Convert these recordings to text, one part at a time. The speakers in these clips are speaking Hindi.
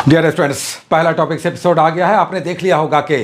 डियर स्टूडेंट्स, पहला टॉपिक से एपिसोड आ गया है। आपने देख लिया होगा कि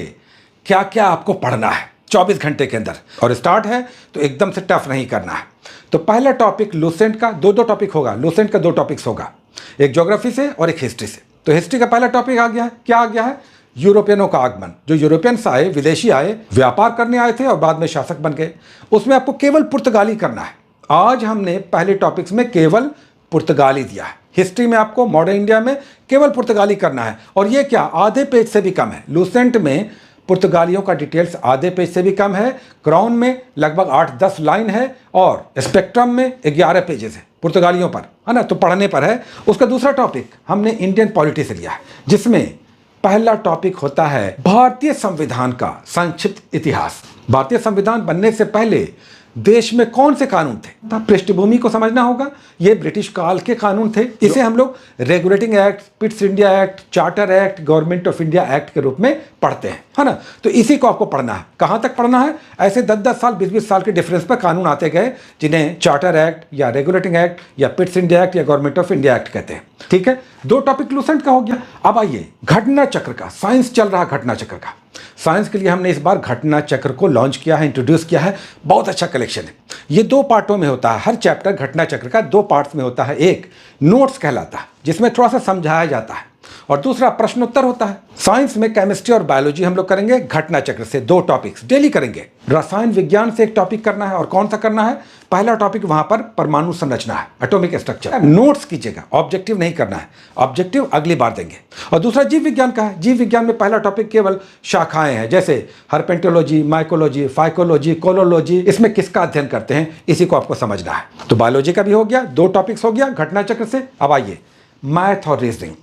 क्या क्या आपको पढ़ना है 24 घंटे के अंदर, और स्टार्ट है तो एकदम से टफ नहीं करना है। तो पहला टॉपिक लूसेंट का दो टॉपिक होगा। लूसेंट का 2 टॉपिक्स होगा, एक ज्योग्राफी से और एक हिस्ट्री से। तो हिस्ट्री का पहला टॉपिक आ गया है, क्या आ गया है? यूरोपियनों का आगमन। जो यूरोपियंस आए, विदेशी आए, व्यापार करने आए थे और बाद में शासक बन गए। उसमें आपको केवल पुर्तगाली करना है। आज हमने पहले टॉपिक्स में केवल पुर्तगाली दिया है। हिस्ट्री में आपको मॉडर्न इंडिया में केवल पुर्तगाली करना है, और ये क्या आधे पेज से भी कम है। लूसेंट में पुर्तगालियों का डिटेल्स आधे पेज से भी कम है। क्राउन में लगभग 8-10 लाइन है, और स्पेक्ट्रम में 11 पेजेस है पुर्तगालियों पर, है ना। तो पढ़ने पर है। उसका दूसरा टॉपिक हमने इंडियन पॉलिटी से लिया है, जिसमें पहला टॉपिक होता है भारतीय संविधान का संक्षिप्त इतिहास। भारतीय संविधान बनने से पहले देश में कौन से कानून थे, पृष्ठभूमि को समझना होगा। ये ब्रिटिश काल के कानून थे। इसे हम लोग regulating act, Pitt's India act, charter act, government of India act के रूप में पढ़ते हैं, है ना। तो इसी को आपको पढ़ना है। कहां तक पढ़ना है? ऐसे 10-10 साल, 20-20 साल के डिफरेंस पर कानून आते गए, जिन्हें चार्टर एक्ट या रेगुलेटिंग एक्ट या पिट्स इंडिया एक्ट या गवर्नमेंट ऑफ इंडिया एक्ट कहते हैं। ठीक है, 2 टॉपिक लूसेंट का हो गया। अब आइए घटना चक्र का, साइंस चल रहा घटना चक्र का। साइंस के लिए हमने इस बार घटना चक्र को लॉन्च किया है, इंट्रोड्यूस किया है। बहुत अच्छा कलेक्शन है। ये 2 पार्टों में होता है। हर चैप्टर घटना चक्र का 2 पार्ट्स में होता है। एक नोट्स कहलाता है, जिसमें थोड़ा सा समझाया जाता है, और दूसरा प्रश्नोत्तर होता है। साइंस में केमिस्ट्री और बायोलॉजी हम लोग करेंगे घटना चक्र से 2 टॉपिक्स डेली करेंगे। रसायन विज्ञान से एक टॉपिक करना है, और कौन सा करना है? पहला टॉपिक वहां पर परमाणु संरचना है, एटॉमिक स्ट्रक्चर। नोट्स कीजिएगा, ऑब्जेक्टिव नहीं करना है। ऑब्जेक्टिव अगली बार देंगे। और दूसरा जीव विज्ञान का है। जीव विज्ञान में पहला टॉपिक केवल शाखाएं हैं, जैसे हर्पेंटोलॉजी, माइकोलॉजी, फाइकोलॉजी, कोलोलॉजी। इसमें किसका अध्ययन करते हैं, इसी को आपको समझना है। तो बायोलॉजी का भी हो गया, 2 टॉपिक्स हो गया घटना चक्र से। अब आइए मैथ और रीजनिंग।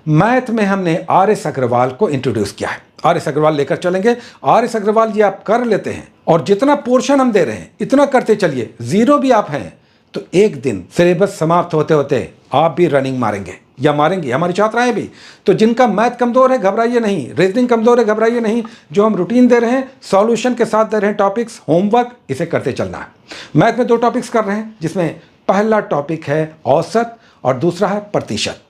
मैथ में हमने आर.एस. अग्रवाल को इंट्रोड्यूस किया है। आर.एस. अग्रवाल लेकर चलेंगे। आर.एस. अग्रवाल ये आप कर लेते हैं, और जितना पोर्शन हम दे रहे हैं इतना करते चलिए। 0 भी आप हैं तो एक दिन सिलेबस समाप्त होते होते आप भी रनिंग मारेंगे या मारेंगे, हमारी छात्राएं भी। तो जिनका मैथ कमजोर है घबराइए नहीं, रीजनिंग कमजोर है घबराइए नहीं। जो हम रूटीन दे रहे हैं, सॉल्यूशन के साथ दे रहे हैं टॉपिक्स, होमवर्क, इसे करते चलना है। मैथ में 2 टॉपिक्स कर रहे हैं, जिसमें पहला टॉपिक है औसत और दूसरा है प्रतिशत।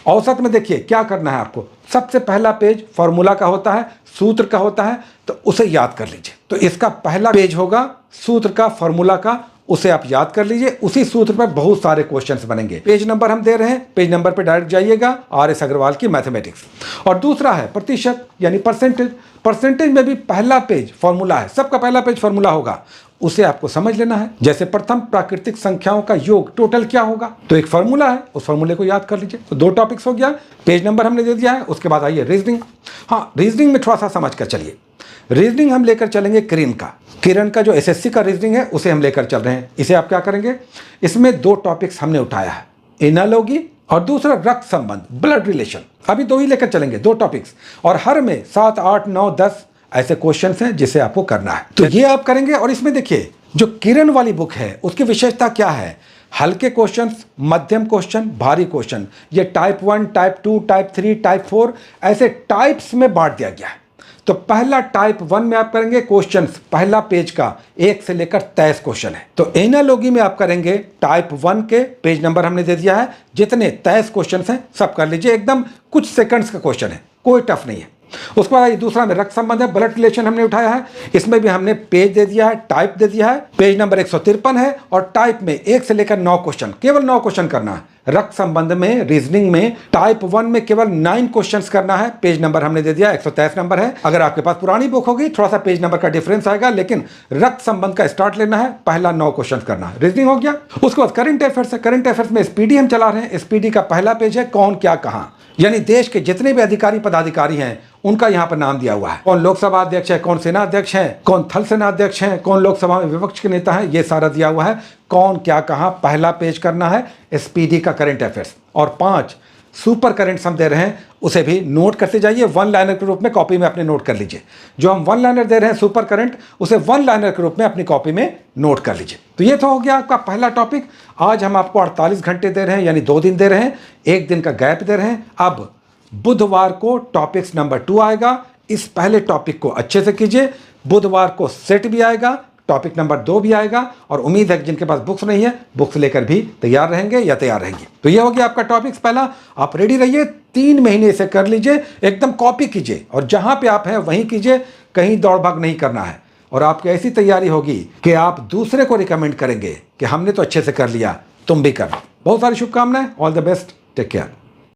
औसत में देखिए क्या करना है आपको। सबसे पहला पेज फॉर्मूला का होता है, सूत्र का होता है, तो उसे याद कर लीजिए। तो इसका पहला पेज होगा सूत्र का, फॉर्मूला का, उसे आप याद कर लीजिए। उसी सूत्र पर बहुत सारे क्वेश्चंस बनेंगे। पेज नंबर हम दे रहे हैं, पेज नंबर पे डायरेक्ट जाइएगा, आर.एस. अग्रवाल की मैथमेटिक्स। और दूसरा है प्रतिशत यानी परसेंटेज। परसेंटेज में भी पहला पेज फॉर्मूला है, सबका पहला पेज फॉर्मूला होगा, उसे आपको समझ लेना है। जैसे प्रथम प्राकृतिक संख्याओं का योग टोटल क्या होगा, तो एक फॉर्मूला है, उस फॉर्मूले को याद कर लीजिए। तो 2 टॉपिक्स हो गया, पेज नंबर हमने दे दिया है। उसके बाद आइए रीजनिंग। हाँ, रीजनिंग में थोड़ा सा समझ कर चलिए। रीजनिंग हम लेकर चलेंगे किरण का जो एसएससी का रीजनिंग है, उसे हम लेकर चल रहे हैं। इसे आप क्या करेंगे, इसमें 2 टॉपिक्स हमने उठाया है, एनालॉजी और दूसरा रक्त संबंध, ब्लड रिलेशन। अभी 2 ही लेकर चलेंगे, 2 टॉपिक्स, और हर में 7, 8, 9, 10 ऐसे क्वेश्चंस हैं जिसे आपको करना है। तो ये आप करेंगे। और इसमें देखिए जो किरण वाली बुक है, उसकी विशेषता क्या है? हल्के क्वेश्चंस, मध्यम क्वेश्चन, भारी क्वेश्चन। ये टाइप 1, टाइप 2, टाइप 3, टाइप 4 ऐसे टाइप्स में बांट दिया गया है। तो पहला टाइप 1 में आप करेंगे क्वेश्चंस, पहला पेज का 1 से लेकर 23 क्वेश्चन है। तो एनालॉजी में आप करेंगे टाइप 1 के, पेज नंबर हमने दे दिया है, जितने 23 क्वेश्चन हैं सब कर लीजिए। एकदम कुछ सेकंड्स का क्वेश्चन है, कोई टफ नहीं है। उसके बाद दूसरा में रक्त संबंध है, ब्लड रिलेशन हमने उठाया है। इसमें भी हमने पेज दे दिया है, टाइप दे दिया है। पेज नंबर 153 है, और टाइप में 1 से लेकर 9 क्वेश्चन, केवल 9 क्वेश्चन करना है। रक्त संबंध में, रीजनिंग में, टाइप 1 में केवल 9 क्वेश्चंस करना है। पेज नंबर हमने दे दिया, 123 नंबर है। अगर आपके पास पुरानी बुक होगी थोड़ा सा पेज नंबर का डिफरेंस आएगा, लेकिन रक्त संबंध का स्टार्ट लेना है, पहला 9 क्वेश्चन करना है। रीजनिंग हो गया। उसके बाद करंट अफेयर्स है। करंट अफेयर्स में एसपीडी हम चला रहे हैं। एसपीडी का पहला पेज है कौन क्या कहां, यानी देश के जितने भी अधिकारी पदाधिकारी हैं उनका यहाँ पर नाम दिया हुआ है। कौन लोकसभा अध्यक्ष है, कौन सेना अध्यक्ष है, कौन थल सेना अध्यक्ष है, कौन लोकसभा में विपक्ष के नेता है, ये सारा दिया हुआ है। कौन क्या कहां, पहला पेज करना है एसपीडी का करंट अफेयर्स। और 5 सुपर करंट्स हम दे रहे हैं, उसे भी नोट करते जाइए। 1 लाइनर के रूप में कॉपी में अपने नोट कर लीजिए। जो हम 1 लाइनर दे रहे हैं सुपर करंट, उसे 1 लाइनर के रूप में अपनी कॉपी में नोट कर लीजिए। तो ये तो हो गया आपका पहला टॉपिक। आज हम आपको 48 घंटे दे रहे हैं, यानी 2 दिन दे रहे हैं, 1 दिन का गैप दे रहे हैं। अब बुधवार को टॉपिक्स नंबर 2 आएगा। इस पहले टॉपिक को अच्छे से कीजिए। बुधवार को सेट भी आएगा, टॉपिक नंबर 2 भी आएगा, और उम्मीद है कि जिनके पास बुक्स नहीं है, बुक्स लेकर भी तैयार रहेंगे या तैयार रहेंगे। तो ये हो गया आपका टॉपिक्स पहला। आप रेडी रहिए, 3 महीने से कर लीजिए, एकदम कॉपी कीजिए और जहां पे आप हैं वहीं कीजिए, कहीं दौड़ भाग नहीं करना है। और आपकी ऐसी तैयारी होगी कि आप दूसरे को रिकमेंड करेंगे कि हमने तो अच्छे से कर लिया, तुम भी कर लो। बहुत सारी शुभकामनाएं, all the best, take care.